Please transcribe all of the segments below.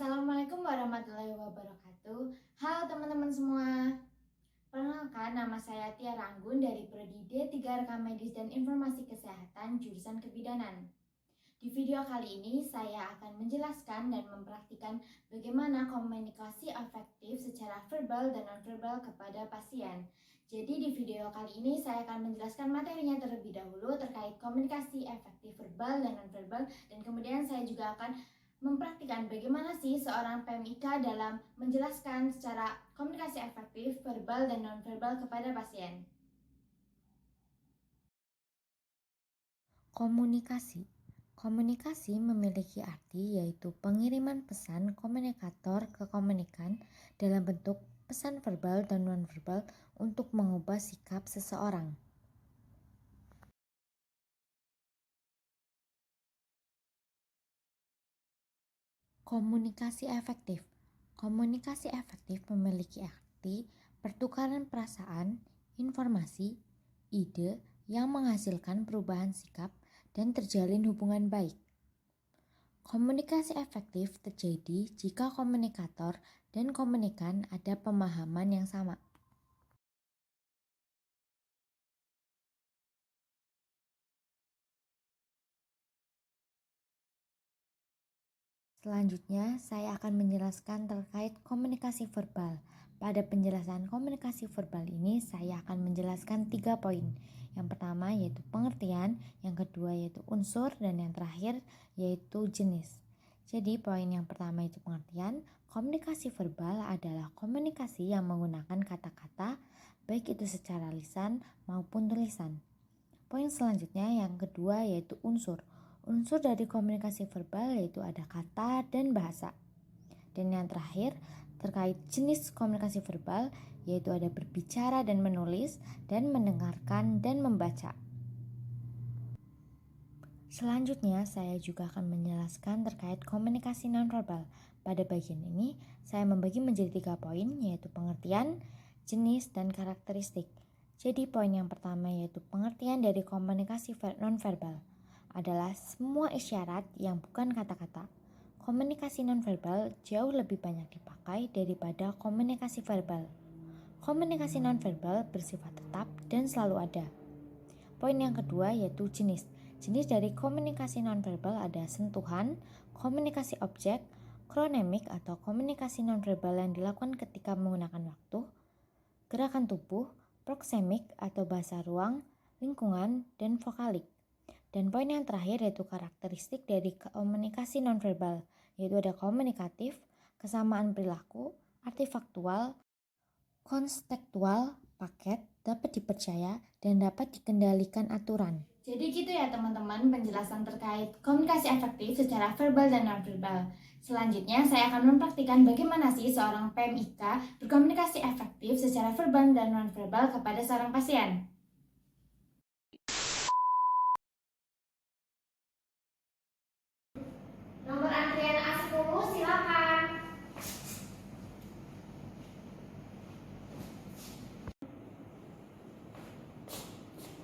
Assalamualaikum warahmatullahi wabarakatuh. Halo teman-teman semua. Perkenalkan, nama saya Tiara Anggun dari Prodi D3 Rekam Medis dan Informasi Kesehatan jurusan Kebidanan. Di video kali ini saya akan menjelaskan dan mempraktikkan bagaimana komunikasi efektif secara verbal dan nonverbal kepada pasien. Jadi di video kali ini saya akan menjelaskan materinya terlebih dahulu terkait komunikasi efektif verbal dan nonverbal, dan kemudian saya juga akan mempraktikkan bagaimana sih seorang PMIK dalam menjelaskan secara komunikasi efektif verbal dan nonverbal kepada pasien. Komunikasi memiliki arti yaitu pengiriman pesan komunikator ke komunikan dalam bentuk pesan verbal dan nonverbal untuk mengubah sikap seseorang. Komunikasi efektif memiliki arti pertukaran perasaan, informasi, ide yang menghasilkan perubahan sikap dan terjalin hubungan baik. Komunikasi efektif terjadi jika komunikator dan komunikan ada pemahaman yang sama. Selanjutnya, saya akan menjelaskan terkait komunikasi verbal. Pada penjelasan komunikasi verbal ini, saya akan menjelaskan 3 poin. Yang pertama yaitu pengertian, yang kedua yaitu unsur, dan yang terakhir yaitu jenis. Jadi poin yang pertama itu pengertian. Komunikasi verbal adalah komunikasi yang menggunakan kata-kata, baik itu secara lisan maupun tulisan. Poin selanjutnya yang kedua yaitu unsur. Unsur dari komunikasi verbal yaitu ada kata dan bahasa. Dan yang terakhir terkait jenis komunikasi verbal yaitu ada berbicara dan menulis, dan mendengarkan dan membaca. Selanjutnya saya juga akan menjelaskan terkait komunikasi nonverbal. Pada bagian ini saya membagi menjadi 3 poin yaitu pengertian, jenis, dan karakteristik. Jadi poin yang pertama yaitu pengertian dari komunikasi nonverbal adalah semua isyarat yang bukan kata-kata. Komunikasi nonverbal jauh lebih banyak dipakai daripada komunikasi verbal. Komunikasi nonverbal bersifat tetap dan selalu ada. Poin yang kedua yaitu jenis. Jenis dari komunikasi nonverbal ada sentuhan, komunikasi objek, kronemik atau komunikasi nonverbal yang dilakukan ketika menggunakan waktu, gerakan tubuh, proksemik atau bahasa ruang, lingkungan, dan vokalik. Dan poin yang terakhir yaitu karakteristik dari komunikasi nonverbal, yaitu ada komunikatif, kesamaan perilaku, artifaktual, konstekstual, paket, dapat dipercaya, dan dapat dikendalikan aturan. Jadi gitu ya teman-teman penjelasan terkait komunikasi efektif secara verbal dan nonverbal. Selanjutnya saya akan mempraktikkan bagaimana sih seorang PMIK berkomunikasi efektif secara verbal dan nonverbal kepada seorang pasien. Nomor antrian A10 silakan.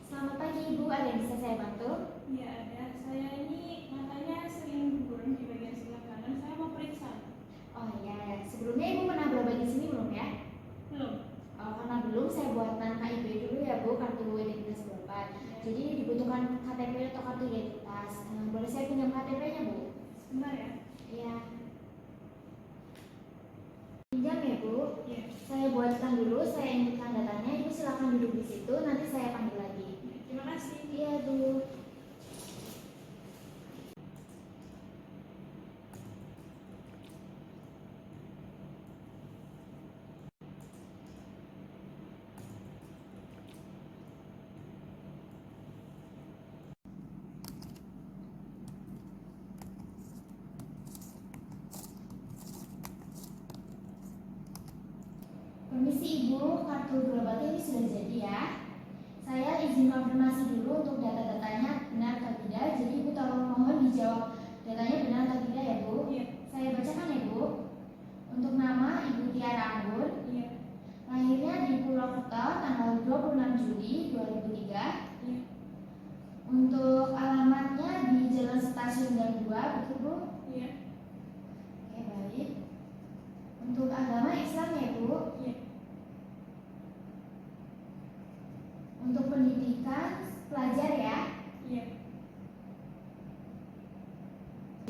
Selamat pagi Ibu, ada yang bisa saya bantu? Iya ada, saya ini matanya sering burem di bagian sebelah kanan, saya mau periksa. Oh iya, sebelumnya Ibu pernah berobat di sini belum ya? Belum. Oh, karena belum, saya buatkan KIB dulu ya Bu, kartu identitas berobat. Jadi dibutuhkan KTP atau kartu identitas. Boleh saya pinjam KTP-nya Bu? Sebentar ya. Iya. Pinjam ya Bu? Iya. Saya buatkan dulu, saya inputkan datanya. Ibu silakan duduk di situ, nanti saya panggil lagi. Terima kasih. Iya Bu. Permisi Ibu, kartu berobatnya ini sudah jadi ya. Saya izin konfirmasi dulu untuk data-datanya benar atau tidak. Jadi Ibu tolong mohon dijawab datanya benar atau tidak ya Bu. Iya. Saya bacakan ya Bu. Untuk nama Ibu Tiara Anggun. Iya. Lahirnya di Purwokerto tanggal 26 Juli 2003. Iya. Untuk alamatnya di Jalan Stasiun Gang 2, betul Bu? Iya. Oke baik. agama Islam ya Bu. Iya. Untuk pendidikan pelajar ya. Iya.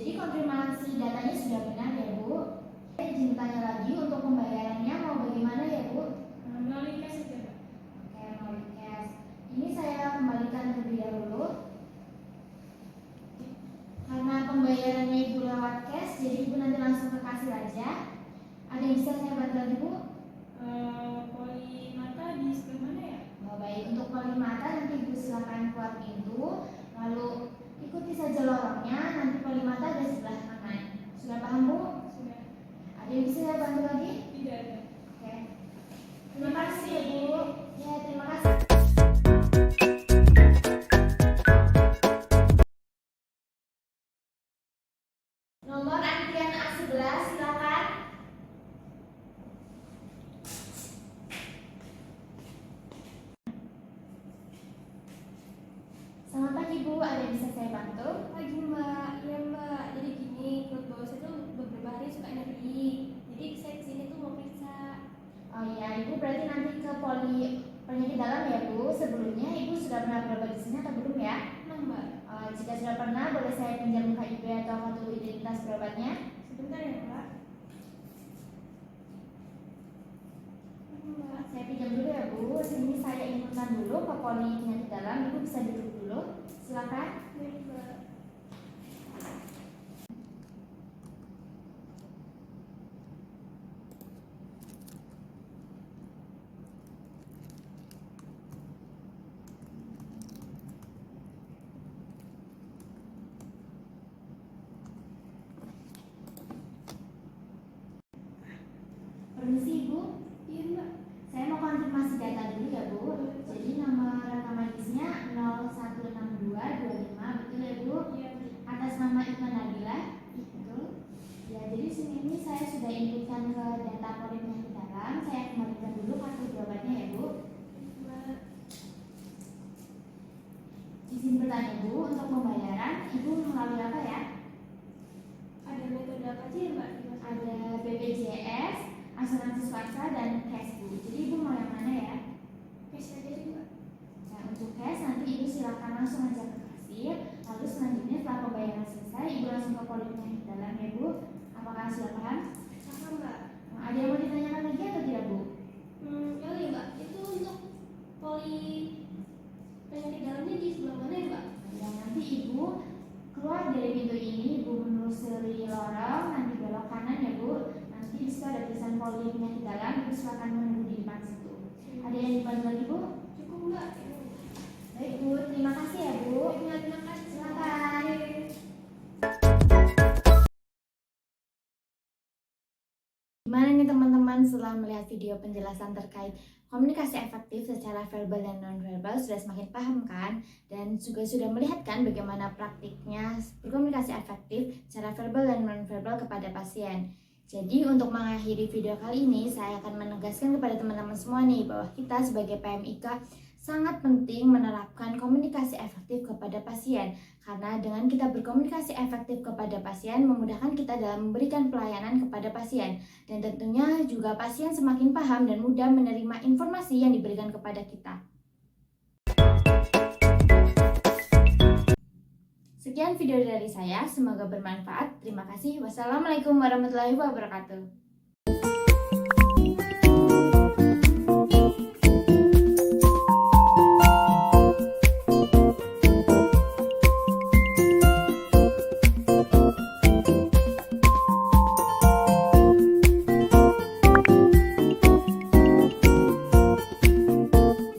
Jadi konfirmasi datanya sudah benar ya Bu. Saya izin tanya lagi untuk pembayarannya mau bagaimana ya Bu? Melalui cash saja, Mbak. Oke, melalui cash. Ini saya kembalikan terlebih dahulu. Karena pembayarannya Ibu lewat cash, jadi Ibu nanti langsung ke kasir aja. Ada yang bisa saya bantu lagi Bu? Polimata di sebelah mana ya? Oh, baik, untuk polimata nanti Ibu silakan keluar pintu, lalu ikuti saja lorongnya, nanti polimata ada sebelah kanan. Sudah paham Bu? Sudah. Ada yang bisa saya bantu lagi? Tidak ada. Oke. Terima kasih ya Bu. Ya, terima kasih. Nomor antrian A11 silakan. Selamat pagi Bu, ada yang bisa saya bantu? Pagi Mbak, iya Mbak. Jadi gini, perut bawah saya tuh beberapa hari suka nyeri. Jadi saya kesini tuh mau periksa. Oh iya, Ibu berarti nanti ke poli penyakit dalam ya Bu. Sebelumnya Ibu sudah pernah berobat di sini atau belum ya? Nah Mbak, Jika sudah pernah, boleh saya pinjam KIP atau kartu identitas berobatnya? sebentar ya Mbak. Mbak, Saya pinjam dulu ya Bu. Sini saya inputkan dulu ke poli penyakit dalam. Ibu bisa duduk dulu. Silakan. baik Mbak. Permisi Ibu. Iya Mbak. Saya mau konfirmasi data dulu ya Bu. Jadi nomor rekam medisnya 016225, betul ya Bu? Iya. Atas nama Iqbal Nabila, betul? Ya, jadi sini ini saya sudah inputkan ke data poli penyakit dalam. Saya kembalikan dulu kartu berobatnya ya Bu. Mbak, Izin bertanya Bu, untuk pembayaran Ibu melalui apa ya? ada metode apa aja ya Mbak? Ada BPJS, asuransi swasta, dan cash Bu. Jadi Ibu mau yang mana ya? Cash aja sih Mbak. Nah, untuk cash nanti Ibu silakan langsung aja ke kasir. Lalu selanjutnya setelah pembayaran selesai, Ibu langsung ke poli penyakit dalam ya Bu. Apakah sudah paham? Sama Mbak. Ada yang mau ditanyakan lagi atau tidak Bu? Ya iya Mbak, itu untuk poli penyakit dalamnya di sebelah mana ya Mbak? Ya, nanti Ibu keluar dari pintu ini, Ibu menelusuri lorong, nanti belok kanan ya Bu. Nanti di situ ada tulisan poli penyakit dalam, Ibu silakan menunggu di depan situ. Ada yang dibantu lagi Bu? Cukup Mbak. Baik Bu, terima kasih ya Bu. Terima kasih. Silakan. Gimana nih teman-teman setelah melihat video penjelasan terkait komunikasi efektif secara verbal dan non-verbal sudah semakin paham kan? Dan juga sudah melihat kan bagaimana praktiknya berkomunikasi efektif secara verbal dan non-verbal kepada pasien. Jadi untuk mengakhiri video kali ini saya akan menegaskan kepada teman-teman semua nih bahwa kita sebagai PMIK sangat penting menerapkan komunikasi efektif kepada pasien. Karena dengan kita berkomunikasi efektif kepada pasien memudahkan kita dalam memberikan pelayanan kepada pasien. Dan tentunya juga pasien semakin paham dan mudah menerima informasi yang diberikan kepada kita. Sekian video dari saya, semoga bermanfaat. Terima kasih. Wassalamualaikum warahmatullahi wabarakatuh.